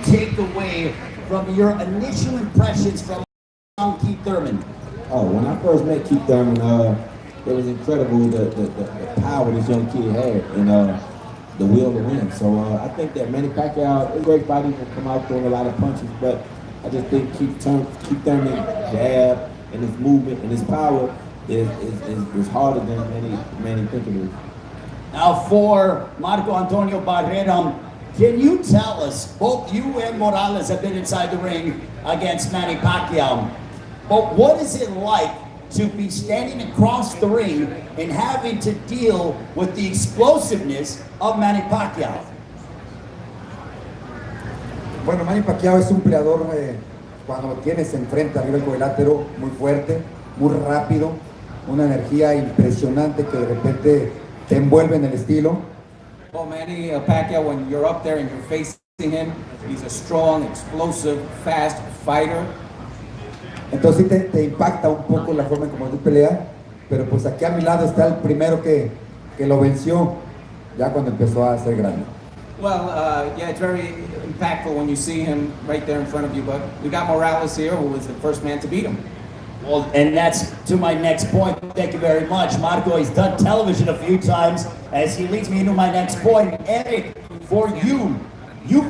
take away from your initial impressions from Keith Thurman? Oh, when I first met Keith Thurman, it was incredible the power this young kid had and the will to win. So I think that Manny Pacquiao is a great fighter, will come out throwing a lot of punches, but I just think Keith Thurman's jab and his movement and his power is harder than many think it is. Now for Marco Antonio Barrera, can you tell us, both you and Morales have been inside the ring against Manny Pacquiao, but what is it like to be standing across the ring and having to deal with the explosiveness of Manny Pacquiao? Bueno, Manny Pacquiao es un peleador cuando lo tienes enfrente arriba del cuadrilátero, muy fuerte, muy rápido, una energía impresionante que de repente te envuelve en el estilo. Well, Manny Pacquiao, when you're up there and you're facing him, he's a strong, explosive, fast fighter. Entonces te impacta un poco la forma en cómo tú peleas, pero pues aquí a mi lado está el primero que lo venció ya cuando empezó a ser grande. Well, yeah, it's very impactful when you see him right there in front of you, but we got Morales here, who was the first man to beat him. Well, and that's to my next point. Thank you very much. Marco, he's done television a few times as he leads me into my next point. Eric, for you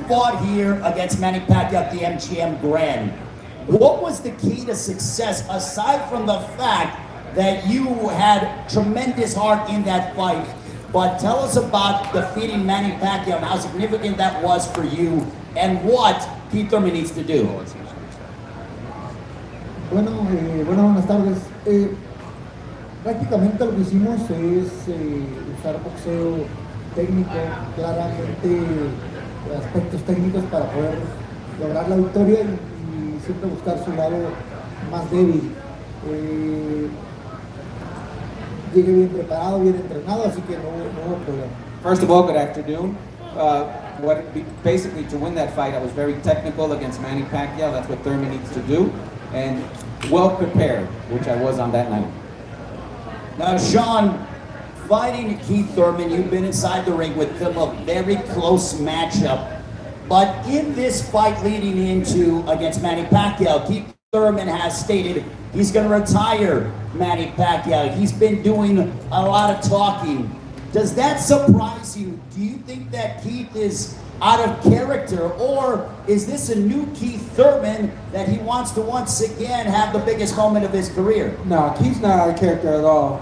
fought here against Manny Pacquiao at the MGM Grand. What was the key to success, aside from the fact that you had tremendous heart in that fight? But tell us about defeating Manny Pacquiao and how significant that was for you and what Keith Thurman needs to do. Bueno, buenas tardes. Prácticamente lo que hicimos es usar boxeo técnico, claramente aspectos técnicos para poder lograr la victoria y siempre buscar su lado más débil. Llegué bien preparado, bien entrenado, así que no hubo problema. First of all, good afternoon. Basically, to win that fight, I was very technical against Manny Pacquiao. That's what Thurman needs to do, and well prepared, which I was on that night. Now, Sean, fighting Keith Thurman, you've been inside the ring with him, a very close matchup. But in this fight leading into against Manny Pacquiao, Keith Thurman has stated he's going to retire Manny Pacquiao. He's been doing a lot of talking. Does that surprise you? Do you think that Keith is out of character, or is this a new Keith Thurman that he wants to once again have the biggest moment of his career? No, Keith's not out of character at all.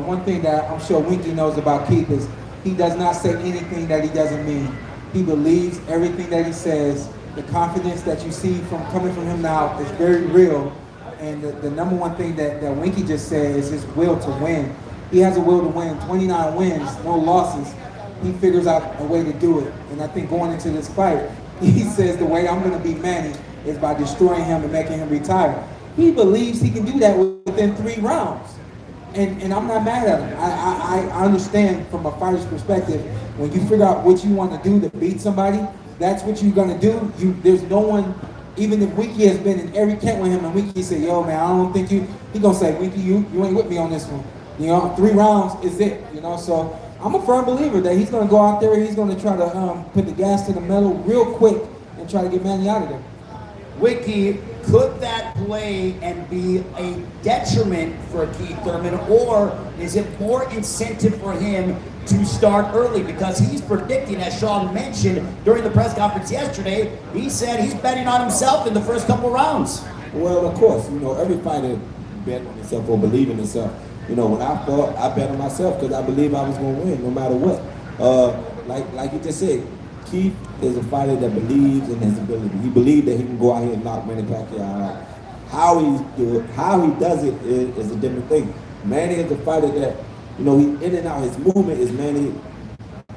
One thing that I'm sure Winky knows about Keith is he does not say anything that he doesn't mean. He believes everything that he says. The confidence that you see coming from him now is very real. And the number one thing that Winky just said is his will to win. He has a will to win, 29 wins, no losses. He figures out a way to do it. And I think going into this fight, he says the way I'm gonna beat Manny is by destroying him and making him retire. He believes he can do that within 3 rounds. And I'm not mad at him. I understand from a fighter's perspective, when you figure out what you want to do to beat somebody, that's what you're gonna do. There's no one, even if Winky has been in every camp with him and Winky said, yo man, I don't think he gonna say, Winky, you ain't with me on this one. You know, 3 rounds is it, you know, so I'm a firm believer that he's gonna go out there, he's gonna try to put the gas to the metal real quick and try to get Manny out of there. Winky, could that play and be a detriment for Keith Thurman, or is it more incentive for him to start early? Because he's predicting, as Sean mentioned during the press conference yesterday, he said he's betting on himself in the first couple rounds. Well, of course, you know, every fighter bet on himself or believe in himself. You know, when I fought, I bet on myself because I believe I was going to win no matter what. Like you just said, Keith is a fighter that believes in his ability. He believes that he can go out here and knock Manny Pacquiao out. How he does it is a different thing. Manny is a fighter that, you know, he in and out. His movement is Manny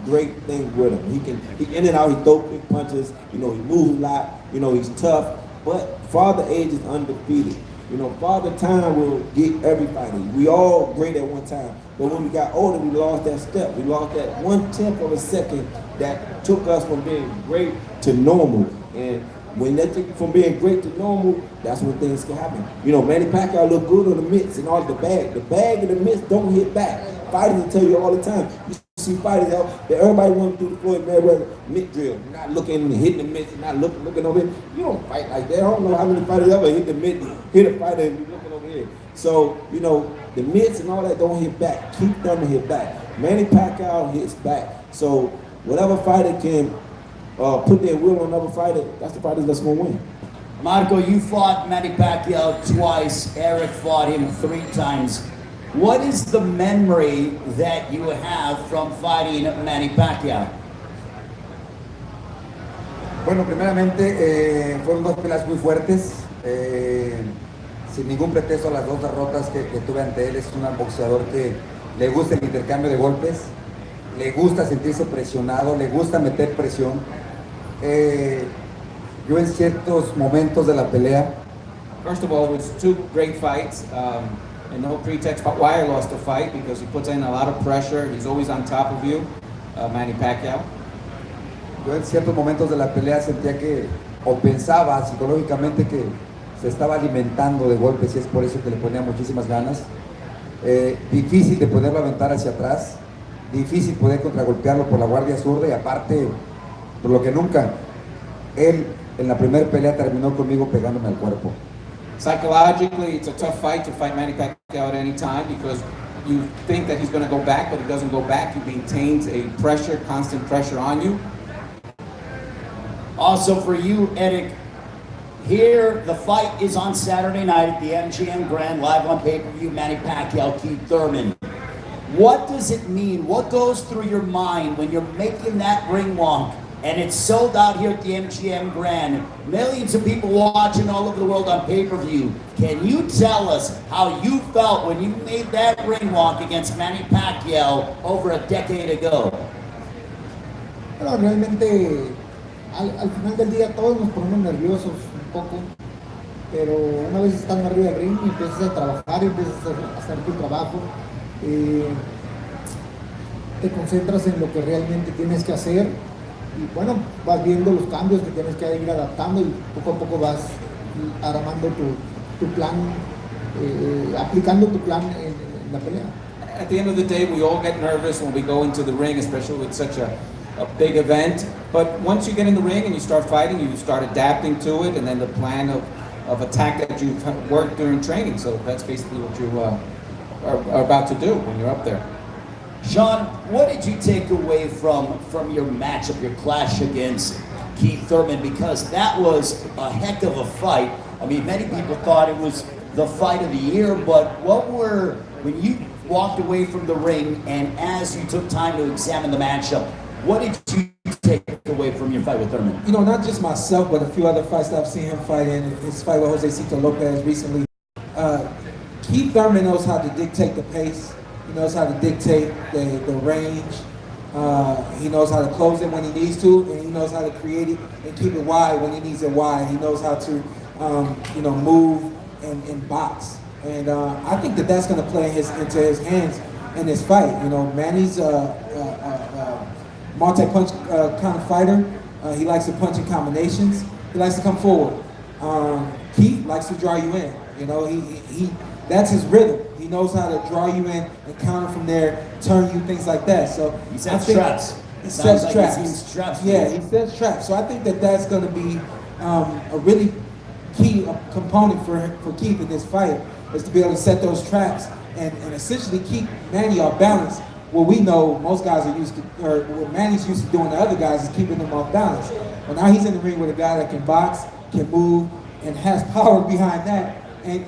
great thing with him. He in and out. He throw big punches. You know, he moves a lot. You know, he's tough. But Father Age is undefeated. You know, Father Time will get every fighter. We all great at one time. But when we got older, we lost that step. We lost that 1/10 of a second that took us from being great to normal. And when that took from being great to normal, that's when things can happen. You know, Manny Pacquiao look good on the mitts and all the bag. The bag and the mitts don't hit back. Fighters will tell you all the time. You see fighters out, that everybody want to do the Floyd Mayweather mitt drill, not looking, hitting the mitts, not looking over here. You don't fight like that. I don't know how many fighters ever hit the mitt, hit a fighter and be looking over here. So, you know, the mitts and all that don't hit back. Keith Thurman hit back. Manny Pacquiao hits back. So, whatever fighter can put their will on another fighter, that's the fighter that's going to win. Marco, you fought Manny Pacquiao twice. Eric fought him 3 times. What is the memory that you have from fighting Manny Pacquiao? Bueno, primeramente fueron 2 peleas muy fuertes, sin ningún pretexto las 2 derrotas que tuve ante él. Es un boxeador que le gusta el intercambio de golpes, le gusta sentirse presionado, le gusta meter presión. Yo en ciertos momentos de la pelea, First of all, it was 2 great fights, and no pretext but why I lost the fight, because he puts in a lot of pressure. He's always on top of you, Manny Pacquiao. yo en ciertos momentos de la pelea sentía que, o pensaba psicológicamente que se estaba alimentando de golpes, y es por eso que le ponía muchísimas ganas. Difícil de poderlo aventar hacia atrás, difícil poder contragolpearlo por la guardia zurda, y aparte, por lo que nunca, él en la primera pelea terminó conmigo pegándome al cuerpo. Psychologically, it's a tough fight to fight Manny Pacquiao at any time, because you think that he's going to go back, but he doesn't go back. He maintains a pressure, constant pressure on you. Also for you, Eric, here the fight is on Saturday night at the MGM Grand, live on pay-per-view, Manny Pacquiao, Keith Thurman. What does it mean? What goes through your mind when you're making that ring walk and it's sold out here at the MGM Grand? Millions of people watching all over the world on pay-per-view. Can you tell us how you felt when you made that ring walk against Manny Pacquiao over a decade ago? Bueno, realmente al final del día todos nos ponemos nerviosos un poco, pero una vez estando arriba del ring y empiezas a trabajar, empiezas a hacer tu trabajo, te concentras en lo que realmente tienes que hacer, y bueno, vas viendo los cambios que tienes que ir adaptando, y poco a poco vas armando tu plan, aplicando tu plan en la pelea. At the end of the day, we all get nervous when we go into the ring, especially with such a big event. But once you get in the ring and you start fighting, you start adapting to it, and then the plan of attack that you've worked during training. So that's basically what you are about to do when you're up there. Sean, what did you take away from your matchup, your clash against Keith Thurman? Because that was a heck of a fight. I mean, many people thought it was the fight of the year, but when you walked away from the ring and as you took time to examine the matchup, what did you take away from your fight with Thurman? You know, not just myself, but a few other fights that I've seen him fight in. His fight with Jose Cito Lopez recently. Keith Thurman knows how to dictate the pace. He knows how to dictate the range. He knows how to close it when he needs to, and he knows how to create it and keep it wide when he needs it wide. He knows how to, move and box. And I think that's going to play into his hands in this fight. You know, Manny's multi-punch kind of fighter. He likes to punch in combinations. He likes to come forward. Keith likes to draw you in. You know, he that's his rhythm. He knows how to draw you in and counter from there, turn you, things like that. So He sets traps. He sets like traps. he sees traps. Yeah, he sets traps. So I think that's going to be a really key component for Keith in this fight, is to be able to set those traps and essentially keep Manny off balance. What we know most guys are used to, or what Manny's used to doing to other guys, is keeping them off balance. But now he's in the ring with a guy that can box, can move, and has power behind that, and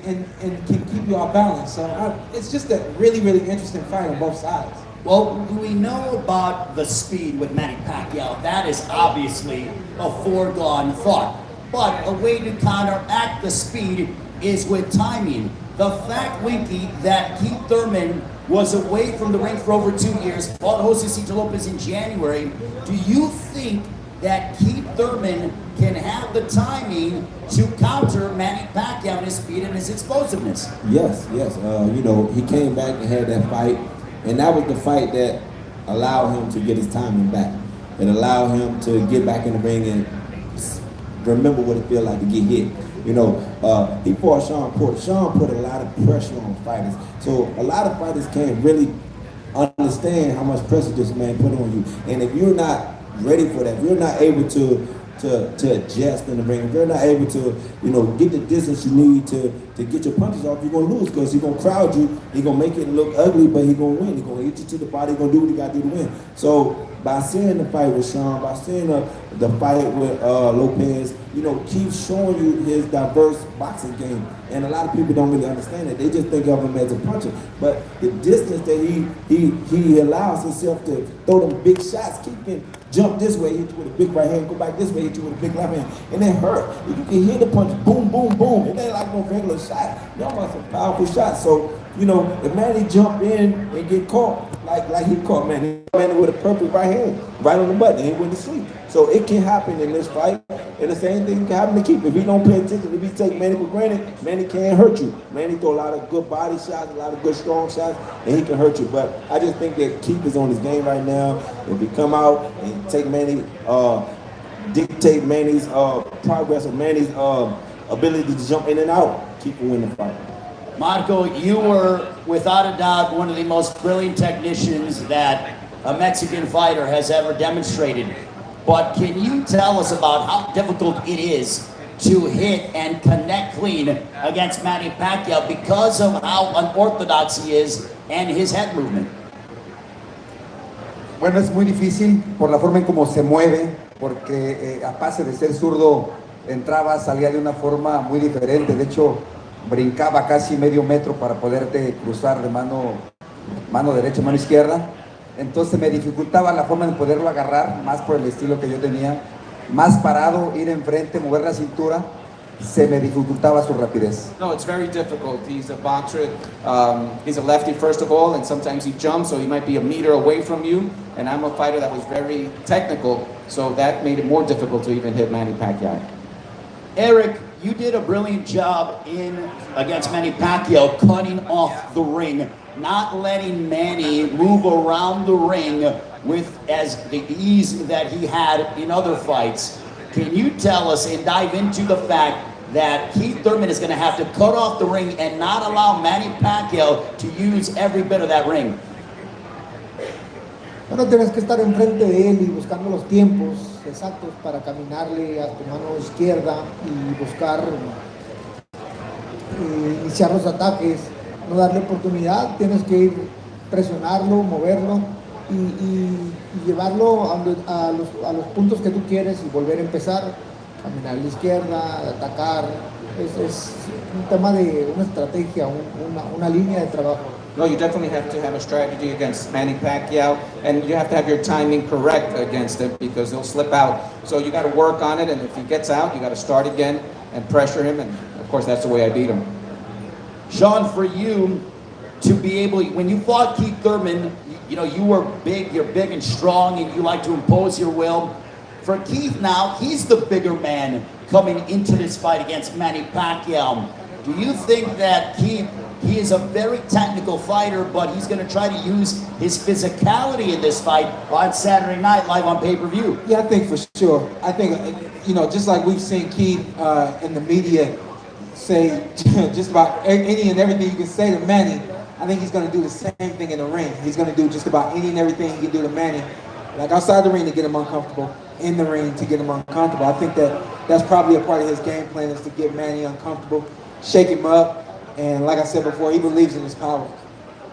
can keep you off balance. So it's just a really, really interesting fight on both sides. Well, we know about the speed with Manny Pacquiao. That is obviously a foregone thought. But a way to counteract the speed is with timing. The fact, Winky, that Keith Thurman was away from the ring for over 2 years, fought Jose Cito Lopez in January. Do you think that Keith Thurman can have the timing to counter Manny Pacquiao in his speed and his explosiveness? Yes. He came back and had that fight, and that was the fight that allowed him to get his timing back. It allowed him to get back in the ring and remember what it feels like to get hit. He fought Sean Porter. Sean put a lot of pressure on fighters. So a lot of fighters can't really understand how much pressure this man put on you. And if you're not ready for that, if you're not able to adjust in the ring, if you're not able to, get the distance you need to get your punches off, you're gonna lose because he's gonna crowd you, he's gonna make it look ugly, but he's gonna win. He's gonna hit you to the body, he's gonna do what he gotta do to win. So by seeing the fight with Sean, by seeing the fight with Lopez, Keith's showing you his diverse boxing game. And a lot of people don't really understand it. They just think of him as a puncher. But the distance that he allows himself to throw them big shots, Keith can jump this way, hit you with a big right hand, go back this way, hit you with a big left hand, and it hurt. If you can hear the punch, boom, boom, boom. It ain't like no regular shot. Y'all want some powerful shots. So, if Manny jump in and get caught, like he caught Manny with a perfect right hand, right on the button, he went to sleep. So it can happen in this fight, and the same thing can happen to Keith. If he don't pay attention, if he take Manny for granted, Manny can't hurt you. Manny throw a lot of good body shots, a lot of good strong shots, and he can hurt you. But I just think that Keith is on his game right now. If he come out and take Manny, dictate Manny's progress or Manny's ability to jump in and out, Keith will win the fight. Marco, you were without a doubt one of the most brilliant technicians that a Mexican fighter has ever demonstrated. But can you tell us about how difficult it is to hit and connect clean against Manny Pacquiao because of how unorthodox he is and his head movement? Bueno, es muy difícil por la forma en cómo se mueve, porque a base de ser zurdo entraba, salía de una forma muy diferente. De hecho, brincaba casi medio metro para poderte cruzar de mano derecha, mano izquierda. Entonces me dificultaba la forma de poderlo agarrar, más por el estilo que yo tenía. Más parado, ir enfrente, mover la cintura, se me dificultaba su rapidez. No, it's very difficult. He's a boxer. He's a lefty, first of all, and sometimes he jumps, so he might be a meter away from you. And I'm a fighter that was very technical, so that made it more difficult to even hit Manny Pacquiao. Eric, you did a brilliant job against Manny Pacquiao, cutting off the ring, not letting Manny move around the ring with as the ease that he had in other fights. Can you tell us and dive into the fact that Keith Thurman is going to have to cut off the ring and not allow Manny Pacquiao to use every bit of that ring? Bueno, tienes que estar enfrente de él y buscando los tiempos exactos para caminarle a tu mano izquierda y buscar iniciar los ataques, no darle oportunidad, tienes que ir presionarlo, moverlo y llevarlo a los puntos que tú quieres y volver a empezar, caminar a la izquierda, atacar. Es un tema de una estrategia, una línea de trabajo. No, you definitely have to have a strategy against Manny Pacquiao, and you have to have your timing correct against him because he'll slip out. So you got to work on it, and if he gets out, you got to start again and pressure him, and of course that's the way I beat him. Sean, for you to be able, when you fought Keith Thurman, you were big, you're big and strong, and you like to impose your will. For Keith now, he's the bigger man coming into this fight against Manny Pacquiao. Do you think that Keith, he is a very technical fighter, but he's going to try to use his physicality in this fight on Saturday night live on pay-per-view? Yeah, I think for sure. I think, just like we've seen Keith in the media say just about any and everything you can say to Manny, I think he's going to do the same thing in the ring. He's going to do just about any and everything he can do to Manny, like outside the ring to get him uncomfortable, in the ring to get him uncomfortable. I think that's probably a part of his game plan, is to get Manny uncomfortable, shake him up, and like I said before, he believes in his power.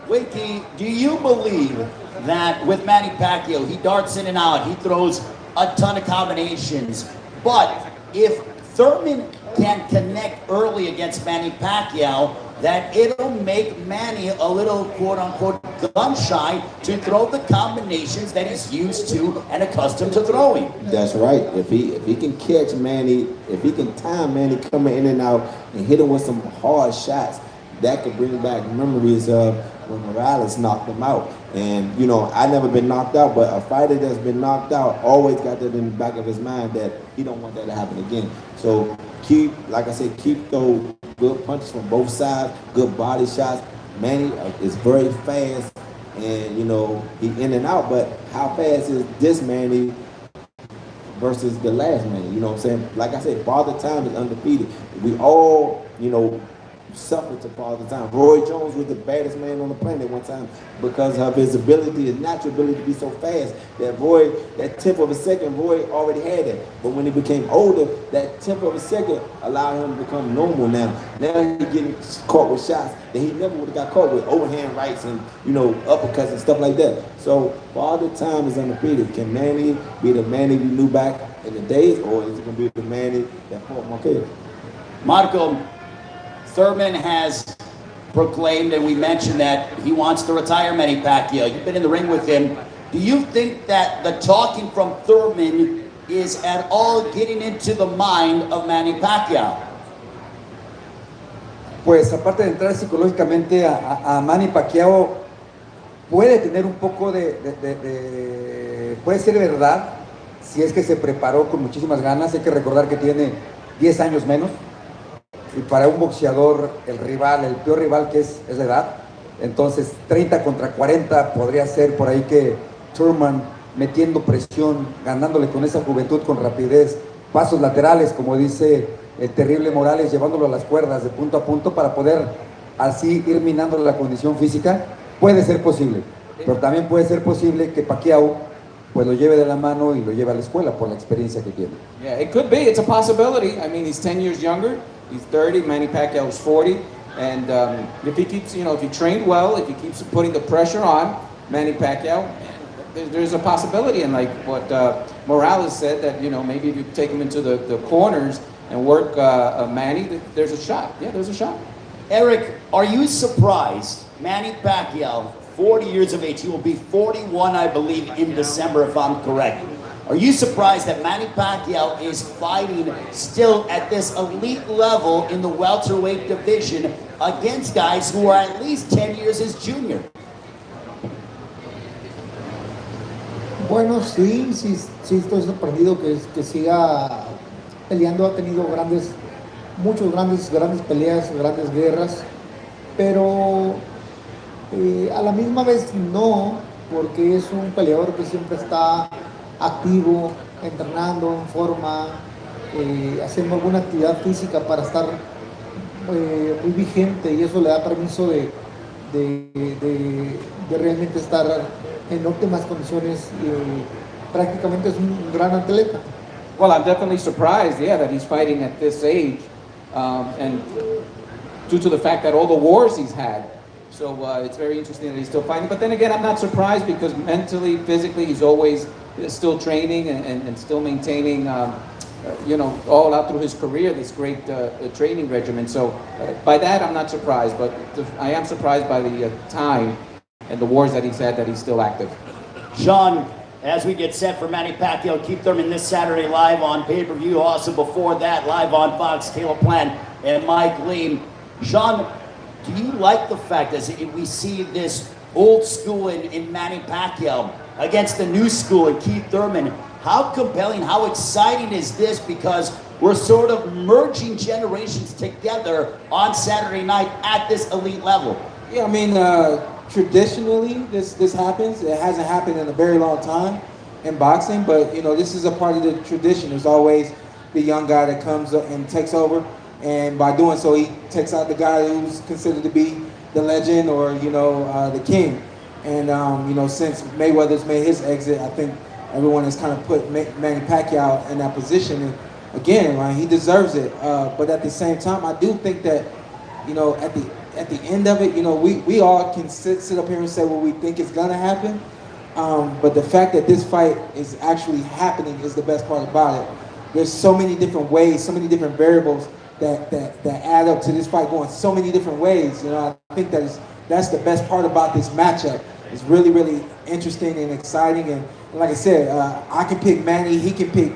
Winky, do you believe that with Manny Pacquiao, he darts in and out, he throws a ton of combinations, but if Thurman can connect early against Manny Pacquiao, that it'll make Manny a little quote-unquote gun-shy to throw the combinations that he's used to and accustomed to throwing? That's right. If he can catch Manny, if he can time Manny coming in and out and hit him with some hard shots, that could bring back memories of when Morales knocked him out. And, I never been knocked out, but a fighter that's been knocked out always got that in the back of his mind that he don't want that to happen again. So keep throw good punches from both sides, good body shots. Manny is very fast, and, he in and out, but how fast is this Manny versus the last Manny? You know what I'm saying? Like I said, Father Time is undefeated. We all, suffered to all the time. Roy Jones was the baddest man on the planet one time because of his ability, his natural ability to be so fast. That tenth of a second, Roy already had it. But when he became older, that tenth of a second allowed him to become normal now. Now he's getting caught with shots that he never would have got caught with, overhand rights and, uppercuts and stuff like that. So, Father Time is undefeated. Can Manny be the Manny we knew back in the days, or is it going to be the Manny that fought Marquez? Marco, Thurman has proclaimed, and we mentioned that he wants to retire Manny Pacquiao. You've been in the ring with him. Do you think that the talking from Thurman is at all getting into the mind of Manny Pacquiao? Pues aparte de entrar psicológicamente a Manny Pacquiao, puede tener un poco puede ser verdad, si es que se preparó con muchísimas ganas. Hay que recordar que tiene 10 años menos. Y para un boxeador, el peor rival que es la edad. Entonces, 30 contra 40 podría ser por ahí que Thurman metiendo presión, ganándole con esa juventud, con rapidez, pasos laterales, como dice el terrible Morales, llevándolo a las cuerdas de punto a punto para poder así ir minando la condición física. Puede ser posible, pero también puede ser posible que Pacquiao pues lo lleve de la mano y lo lleve a la escuela por la experiencia que tiene. Yeah, it could be. It's a possibility. I mean, he's 10 years younger. He's 30. Manny Pacquiao is 40. And if he keeps, if he trained well, if he keeps putting the pressure on Manny Pacquiao, there's a possibility. And like what Morales said, that, maybe if you take him into the corners and work Manny, there's a shot. Yeah, there's a shot. Eric, are you surprised Manny Pacquiao, 40 years of age, he will be 41, I believe, in December, if I'm correct. Are you surprised that Manny Pacquiao is fighting still at this elite level in the welterweight division against guys who are at least 10 years his junior? Bueno, sí estoy sorprendido que siga peleando. Ha tenido grandes peleas, grandes guerras, pero a la misma vez no, porque es un peleador que siempre está activo, entrenando en forma, haciendo alguna actividad física para estar muy vigente, y eso le da permiso de realmente estar en óptimas condiciones. Prácticamente es un gran atleta. Well, I'm definitely surprised, that he's fighting at this age, and due to the fact that all the wars he's had. So it's very interesting that he's still fighting. But then again, I'm not surprised because mentally, physically, he's always still training and still maintaining, all out through his career, this great training regimen. So by that, I'm not surprised. But I am surprised by the time and the wars that he's had, that he's still active. Sean, as we get set for Manny Pacquiao, Keith Thurman this Saturday live on pay-per-view. Also before that, live on Fox, Caleb Plant and Mike Lean. Sean, do you like the fact that we see this old school in Manny Pacquiao against the new school in Keith Thurman? How compelling, how exciting is this? Because we're sort of merging generations together on Saturday night at this elite level. Yeah, I mean, traditionally this happens. It hasn't happened in a very long time in boxing, but this is a part of the tradition. There's always the young guy that comes up and takes over, and by doing so, he takes out the guy who's considered to be the legend or the king. And since Mayweather's made his exit, I think everyone has kind of put Manny Pacquiao in that position. And again, right, he deserves it. But at the same time, I do think that at the end of it, we all can sit up here and say what we think is gonna happen. But the fact that this fight is actually happening is the best part about it. There's so many different ways, so many different variables that add up to this fight going so many different ways. I think that's the best part about this matchup. It's really, really interesting and exciting. And like I said, I can pick Manny, he can pick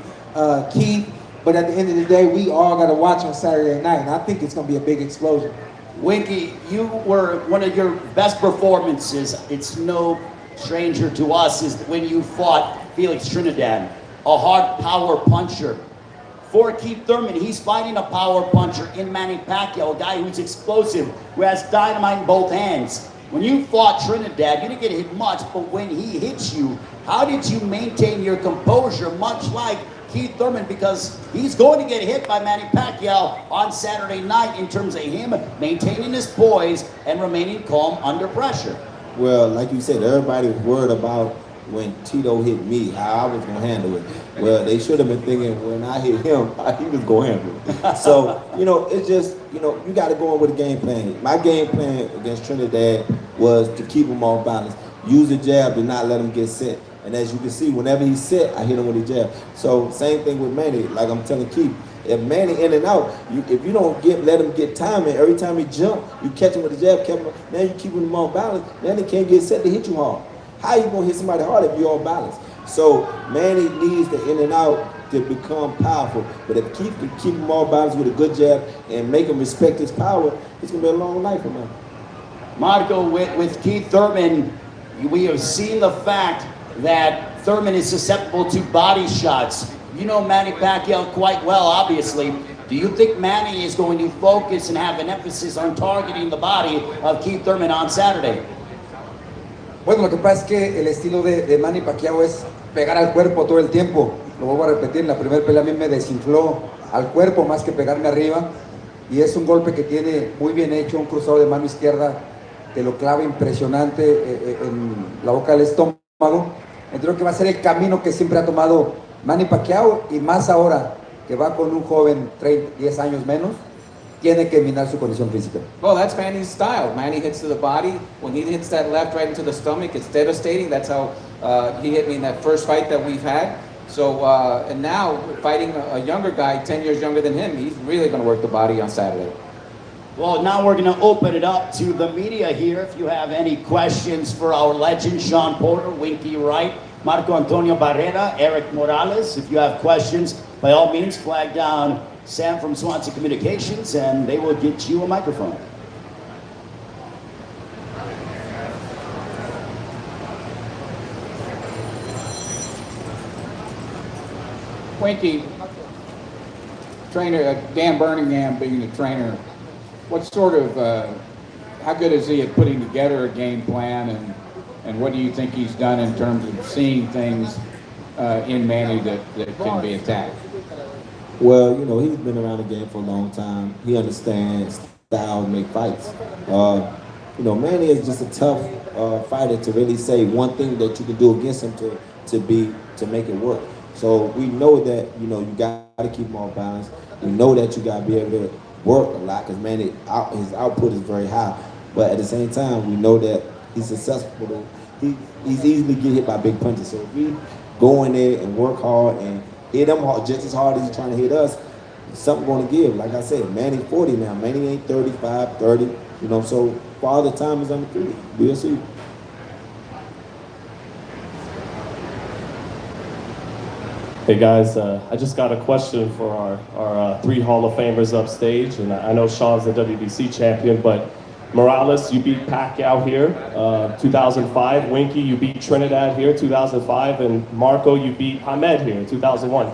Keith, but at the end of the day, we all got to watch on Saturday night, and I think it's going to be a big explosion. Winky, you were one of your best performances. It's no stranger to us is when you fought Felix Trinidad, a hard power puncher. For Keith Thurman, he's fighting a power puncher in Manny Pacquiao, a guy who's explosive, who has dynamite in both hands. When you fought Trinidad, you didn't get hit much, but when he hits you, how did you maintain your composure, much like Keith Thurman, because he's going to get hit by Manny Pacquiao on Saturday night in terms of him maintaining his poise and remaining calm under pressure. Well, like you said, everybody was worried about when Tito hit me, how I was going to handle it. Well, they should have been thinking when I hit him, how he was going to handle it. So, it's just, you got to go in with a game plan. My game plan against Trinidad was to keep him off balance. Use the jab to not let him get set. And as you can see, whenever he's set, I hit him with the jab. So, same thing with Manny. Like I'm telling Keith, if Manny in and out, if you don't let him get timing, every time he jump, you catch him with the jab, now you keeping him on balance, Manny can't get set to hit you hard. How you gonna hit somebody hard if you're off balance? So Manny needs the in and out to become powerful. But if Keith can keep him off balance with a good jab and make him respect his power, it's gonna be a long life for him. Marco, with Keith Thurman, we have seen the fact that Thurman is susceptible to body shots. You know Manny Pacquiao quite well, obviously. Do you think Manny is going to focus and have an emphasis on targeting the body of Keith Thurman on Saturday? Bueno, lo que pasa es que el estilo de Manny Pacquiao es pegar al cuerpo todo el tiempo. Lo vuelvo a repetir, en la primera pelea a mí me desinfló al cuerpo más que pegarme arriba. Y es un golpe que tiene muy bien hecho, un cruzado de mano izquierda, te lo clava impresionante en la boca del estómago. Entonces creo que va a ser el camino que siempre ha tomado Manny Pacquiao, y más ahora que va con un joven 10 años menos, tiene que minar su condición física. Well, that's Manny's style. Manny hits to the body. When he hits that left right into the stomach, it's devastating. That's how he hit me in that first fight that we've had. So, and now fighting a younger guy, 10 years younger than him, he's really going to work the body on Saturday. Well, now we're going to open it up to the media here. If you have any questions for our legend, Sean Porter, Winky Wright, Marco Antonio Barrera, Eric Morales, if you have questions, by all means, flag down Sam from Swansea Communications, and they will get you a microphone. Winky, trainer Dan Birmingham being the trainer, what sort of, how good is he at putting together a game plan, and what do you think he's done in terms of seeing things in Manny that can be attacked? Well, he's been around the game for a long time. He understands styles make fights. Manny is just a tough fighter to really say one thing that you can do against him to make it work. So we know that, you got to keep him off balance. We know that you got to be able to work a lot because Manny, his output is very high. But at the same time, we know that he's successful. He's easily get hit by big punches. So if we go in there and work hard and hit him hard, just as hard as he's trying to hit us, something going to give. Like I said, Manny's 40 now. Manny ain't 35, 30. So Father Time is undefeated. We'll see. Hey guys, I just got a question for our three Hall of Famers upstage, and I know Sean's the WBC champion, but Morales, you beat Pacquiao here, 2005. Winky, you beat Trinidad here, 2005, and Marco, you beat Hamed here, 2001.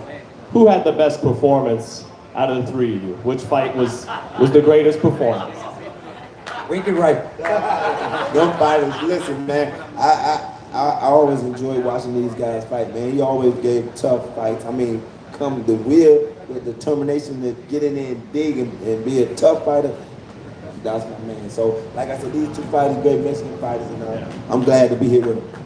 Who had the best performance out of the three of you? Which fight was the greatest performance? Winky Wright. Them fighters, listen, man. I always enjoy watching these guys fight, man. He always gave tough fights. I mean, come the will, the determination to get in there and dig and be a tough fighter. That's my man. So, like I said, these two fighters, great Mexican fighters, and I'm glad to be here with them.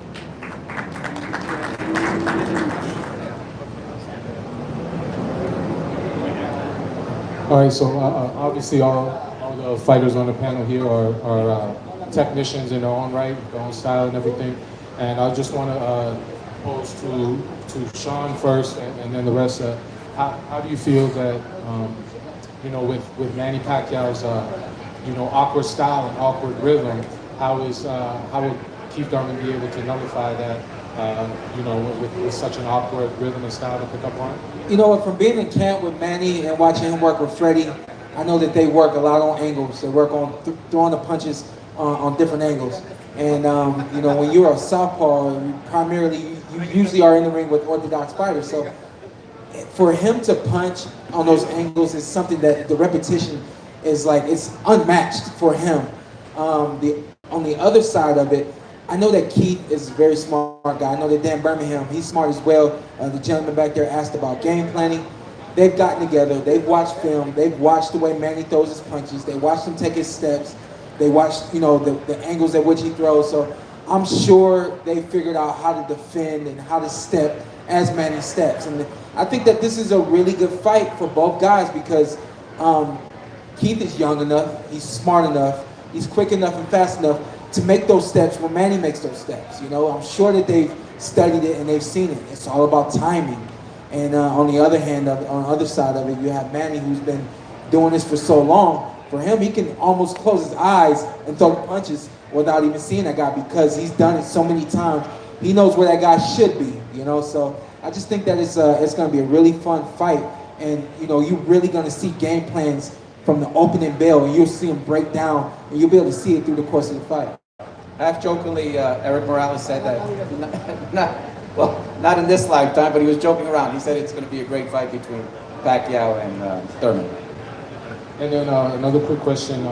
All right, so obviously all the fighters on the panel here are technicians in their own right, their own style and everything. And I just want to pose to Sean first, and then the rest. How do you feel that with Manny Pacquiao's awkward style and awkward rhythm, how would Keith Thurman be able to nullify that? With such an awkward rhythm and style to pick up on? From being in camp with Manny and watching him work with Freddie, I know that they work a lot on angles. They work on throwing the punches on different angles. And when you're a southpaw, you usually are in the ring with orthodox fighters. So for him to punch on those angles is something that the repetition is it's unmatched for him. On the other side of it, I know that Keith is a very smart guy. I know that Dan Birmingham, he's smart as well. The gentleman back there asked about game planning. They've gotten together, they've watched film, they've watched the way Manny throws his punches, they watched him take his steps, they watched, the angles at which he throws. So I'm sure they figured out how to defend and how to step as Manny steps. And I think that this is a really good fight for both guys because Keith is young enough, he's smart enough, he's quick enough and fast enough to make those steps when Manny makes those steps. I'm sure that they've studied it and they've seen it. It's all about timing. And on the other hand, on the other side of it, you have Manny who's been doing this for so long. For him, he can almost close his eyes and throw punches without even seeing that guy because he's done it so many times. He knows where that guy should be, So I just think that it's going to be a really fun fight. And, you're really going to see game plans from the opening bell, and you'll see them break down, and you'll be able to see it through the course of the fight. Half-jokingly, Eric Morales said that, not in this lifetime, but he was joking around. He said it's going to be a great fight between Pacquiao and Thurman. And then another quick question.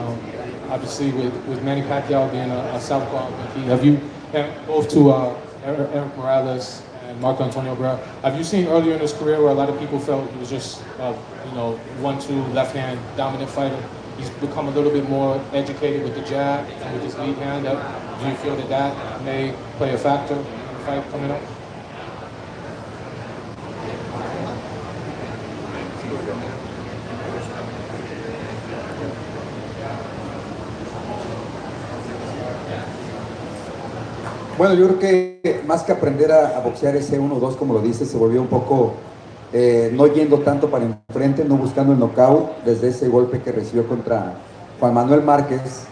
Obviously, with Manny Pacquiao being a southpaw, have you, and both to Eric Morales and Marco Antonio Barrera, have you seen earlier in his career where a lot of people felt he was just, 1-2 left-hand dominant fighter? He's become a little bit more educated with the jab and with his lead hand. Do you feel that may play a factor in the fight coming up? Bueno, yo creo que más que aprender a boxear ese 1-2, como lo dice, se volvió un poco no yendo tanto para enfrente, no buscando el knockout desde ese golpe que recibió contra Juan Manuel Márquez.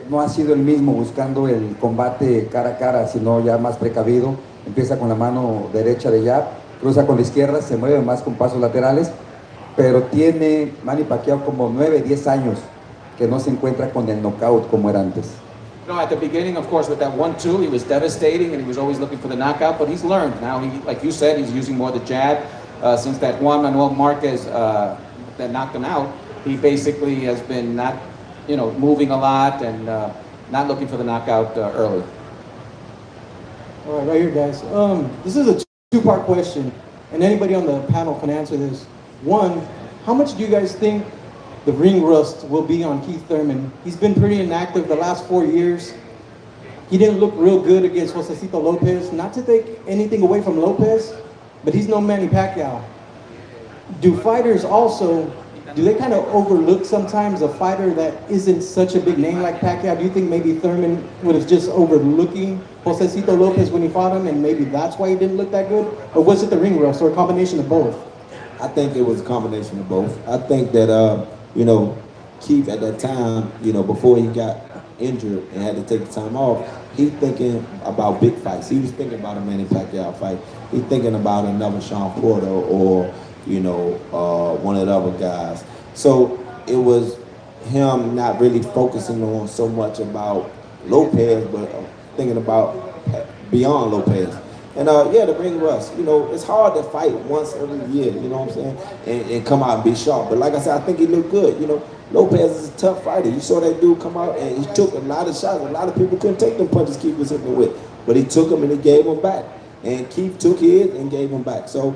No ha sido el mismo buscando el combate cara a cara, sino ya más precavido. Empieza con la mano derecha de jab, cruza con la izquierda, se mueve más con pasos laterales, pero tiene Manny Pacquiao como 9-10 años que no se encuentra con el knockout como era antes. No, at the beginning, of course, with that 1-2, he was devastating and he was always looking for the knockout, but he's learned. Now, like you said, he's using more the jab. Since that Juan Manuel Marquez that knocked him out, he basically has been not, moving a lot and not looking for the knockout early. All right, right here, guys. This is a two-part question, and anybody on the panel can answer this. One, how much do you guys think the ring rust will be on Keith Thurman? He's been pretty inactive the last 4 years. He didn't look real good against Josecito Lopez. Not to take anything away from Lopez, but he's no Manny Pacquiao. Do fighters also, do they kind of overlook sometimes a fighter that isn't such a big name like Pacquiao? Do you think maybe Thurman was just overlooking Josecito Lopez when he fought him, and maybe that's why he didn't look that good? Or was it the ring rust, or a combination of both? I think it was a combination of both. I think that, Keith at that time, before he got injured and had to take the time off, he's thinking about big fights. He was thinking about a Manny Pacquiao fight. He's thinking about another Sean Porter or, one of the other guys. So it was him not really focusing on so much about Lopez, but thinking about beyond Lopez. And the ring rust, it's hard to fight once every year, you know what I'm saying, and come out and be sharp. But like I said, I think he looked good. Lopez is a tough fighter. You saw that dude come out and he took a lot of shots. A lot of people couldn't take them punches Keith was hitting with, but he took them and he gave them back. And Keith took his and gave them back. So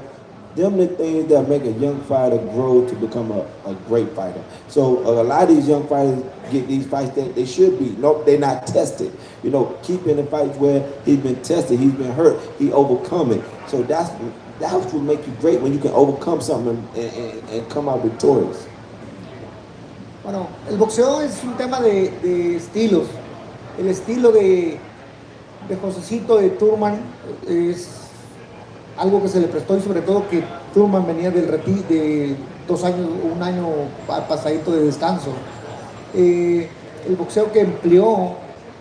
them the things that make a young fighter grow to become a great fighter. So a lot of these young fighters get these fights that they should be. No, they're not tested. Keep in the fights where he's been tested, he's been hurt, he overcome it. So that's what will make you great, when you can overcome something and come out victorious. Bueno, el boxeo es un tema de estilos. El estilo de Josecito, de Thurman, es algo que se le prestó, y sobre todo que Thurman venía de 2 años, 1 año pasadito de descanso. El boxeo que empleó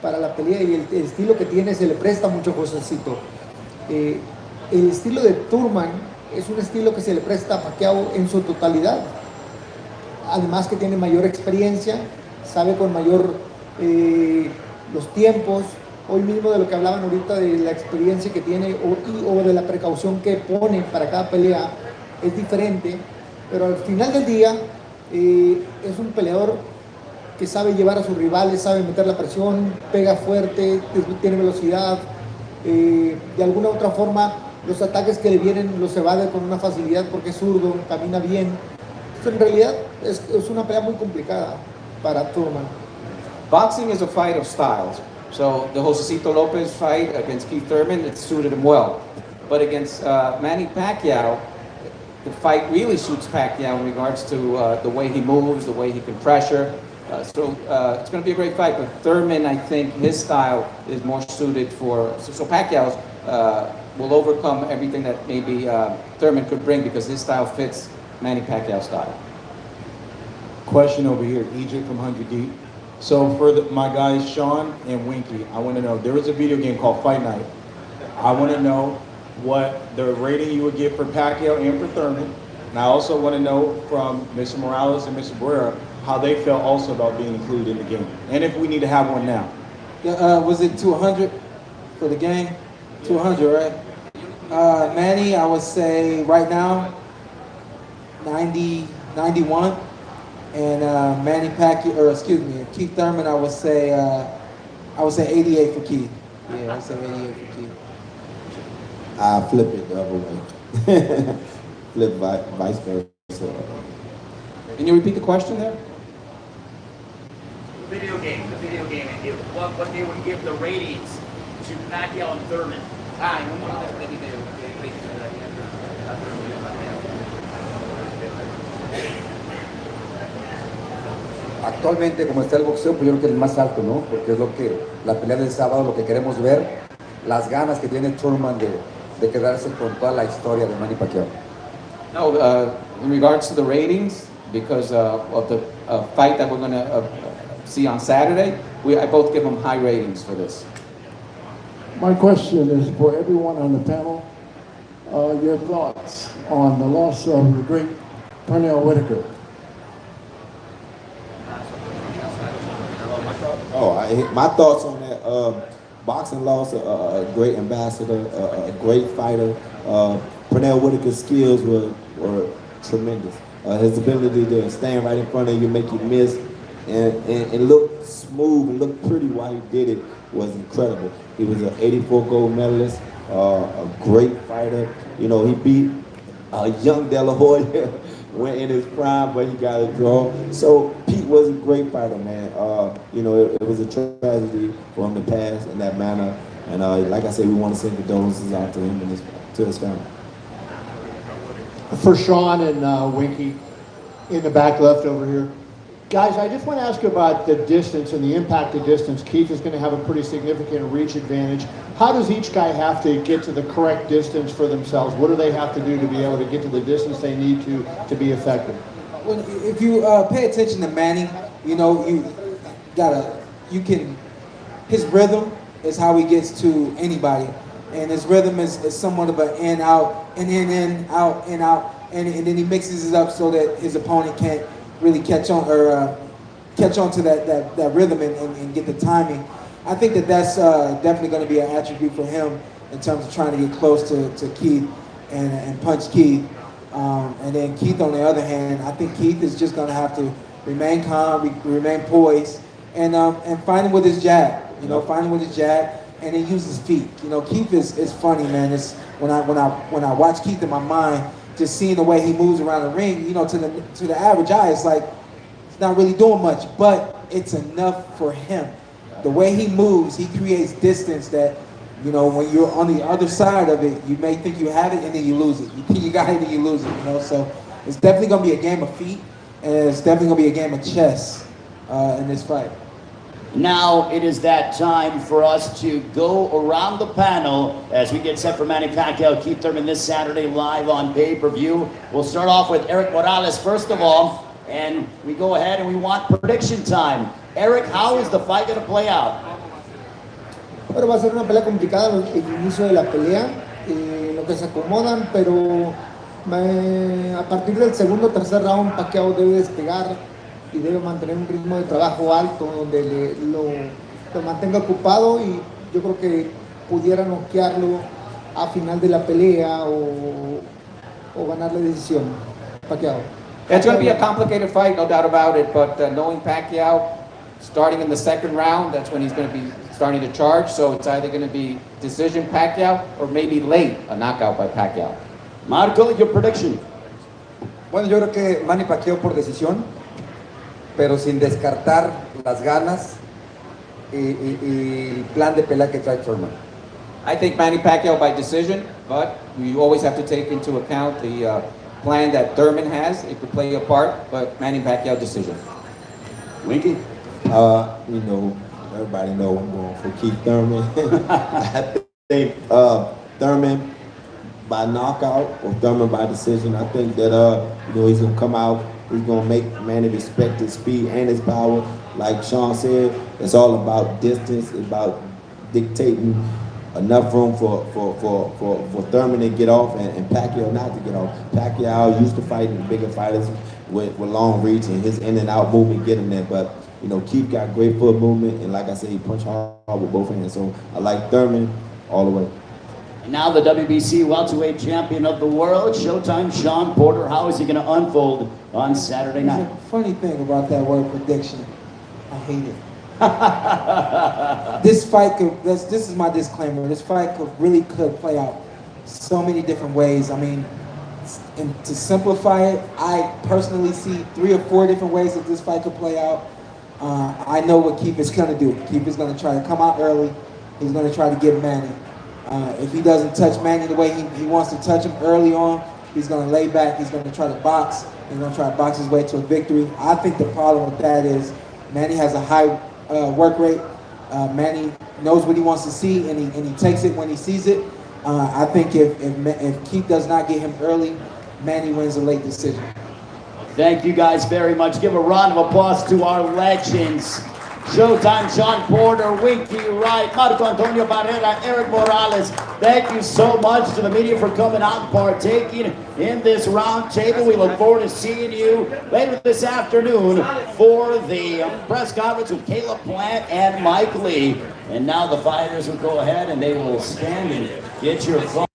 para la pelea y el estilo que tiene se le presta mucho a Josecito. El estilo de Thurman es un estilo que se le presta a Pacquiao en su totalidad. Además que tiene mayor experiencia, sabe con mayor los tiempos. Hoy mismo de lo que hablaban ahorita de la experiencia que tiene o de la precaución que pone para cada pelea es diferente, pero al final del día es un peleador que sabe llevar a sus rivales, sabe meter la presión, pega fuerte, tiene velocidad. De alguna u otra forma, los ataques que le vienen los evade con una facilidad porque es zurdo, camina bien. Entonces, en realidad es una pelea muy complicada para Thurman. Boxing is a fight of styles. So the Josecito Lopez fight against Keith Thurman, it suited him well. But against Manny Pacquiao, the fight really suits Pacquiao in regards to the way he moves, the way he can pressure. So it's going to be a great fight. But Thurman, I think his style is more suited for. So Pacquiao's will overcome everything that maybe Thurman could bring because his style fits Manny Pacquiao's style. Question over here, Egypt from 100 Deep. So for my guys, Sean and Winky, I want to know, there is a video game called Fight Night. I want to know what the rating you would give for Pacquiao and for Thurman. And I also want to know from Mr. Morales and Mr. Barrera how they felt also about being included in the game. And if we need to have one now. Was it 200 for the game? 200, right? Manny, I would say right now, 90, 91. And Manny Pacquiao, or excuse me, Keith Thurman, I would say 88 for Keith. Yeah, I would say 88 for Keith. I flip it the other way. Flip vice versa. Can you repeat the question there? The video game. What they would give the ratings to Pacquiao and Thurman. Actualmente, como está el boxeo, pues yo creo que es el más alto, ¿no? Porque es lo que, la pelea del sábado, lo que queremos ver, las ganas que tiene Thurman de quedarse con toda la historia de Manny Pacquiao. No, in regards to the ratings, because of the fight that we're going to see on Saturday, I both give them high ratings for this. My question is for everyone on the panel. Your thoughts on the loss of the great Pernell Whitaker? My thoughts on that. Boxing lost a great ambassador, a great fighter. Pernell Whitaker's skills were tremendous. His ability to stand right in front of you, make you miss, and look smooth and look pretty while he did it was incredible. He was an 84 gold medalist, a great fighter. You know, he beat young De La Hoya, went in his prime, but he got a draw. So Pete was a great fighter, man. You know, it was a tragedy for him to pass in that manner. And like I said, we want to send condolences out to him and to his family. For Sean and Winky, in the back left over here. Guys, I just want to ask about the distance and the impact of distance. Keith is going to have a pretty significant reach advantage. How does each guy have to get to the correct distance for themselves? What do they have to do to be able to get to the distance they need to be effective? Well, if you pay attention to Manny, you know, his rhythm is how he gets to anybody. And his rhythm is somewhat of an in, out, in, out, in, out. And then he mixes it up so that his opponent can't really catch on to that rhythm and get the timing. I think that's definitely going to be an attribute for him in terms of trying to get close to Keith and punch Keith. And then Keith, on the other hand, I think Keith is just going to have to remain calm, remain poised, and find him with his jab. You know, find him with his jab, and then use his feet. You know, Keith is funny, man. It's when I watch Keith in my mind, just seeing the way he moves around the ring, you know, to the average eye, it's like it's not really doing much, but it's enough for him. The way he moves, he creates distance that, you know, when you're on the other side of it, you may think you have it and then you lose it. You think you got it and you lose it, you know? So it's definitely going to be a game of feet, and it's definitely going to be a game of chess in this fight. Now it is that time for us to go around the panel as we get set for Manny Pacquiao, Keith Thurman this Saturday live on pay-per-view. We'll start off with Eric Morales first of all, and we go ahead and we want prediction time. Eric, how is the fight going to play out? Pero va a ser una pelea complicada el inicio de la pelea, lo que se acomodan, pero a partir del segundo o tercer round Pacquiao debe despegar y debe mantener un ritmo de trabajo alto donde lo mantenga ocupado, y yo creo que pudiera noquearlo a final de la pelea o ganarle decisión Pacquiao. It's going to be a complicated fight, no doubt about it, but knowing Pacquiao, starting in the second round, that's when he's going to be starting to charge. So it's either going to be decision Pacquiao or maybe late, a knockout by Pacquiao. Marco, your prediction? Bueno, yo creo que Manny Pacquiao por decisión, pero sin descartar las ganas y el plan de pelea que trae Thurman. I think Manny Pacquiao by decision, but you always have to take into account the plan that Thurman has. It could play a part, but Manny Pacquiao decision. Winky? You know, everybody know I'm going for Keith Thurman. I think Thurman by knockout or Thurman by decision. I think that you know, he's gonna come out. He's gonna make Manny respect his speed and his power. Like Sean said, it's all about distance. It's about dictating enough room for Thurman to get off and Pacquiao not to get off. Pacquiao used to fighting bigger fighters with long reach and his in and out movement get him there. But you know, Keith got great foot movement and like I said, he punched hard with both hands. So I like Thurman all the way. And now the WBC welterweight champion of the world, Showtime Sean Porter. How is he going to unfold on Saturday night? There's a funny thing about that word prediction. I hate it. This fight could, this is my disclaimer, this fight could play out so many different ways. I mean, and to simplify it, I personally see 3 or 4 different ways that this fight could play out. I know what Keith is going to do. Keith is going to try to come out early. He's going to try to get Manny. If he doesn't touch Manny the way he wants to touch him early on, he's going to lay back. He's going to try to box. He's going to try to box his way to a victory. I think the problem with that is Manny has a high work rate. Manny knows what he wants to see, and he takes it when he sees it. I think if Keith does not get him early, Manny wins a late decision. Thank you guys very much. Give a round of applause to our legends. Showtime Sean Porter, Winky Wright, Marco Antonio Barrera, Eric Morales. Thank you so much to the media for coming out and partaking in this round table. We look forward to seeing you later this afternoon for the press conference with Caleb Plant and Mike Lee. And now the fighters will go ahead and they will stand and get your phone.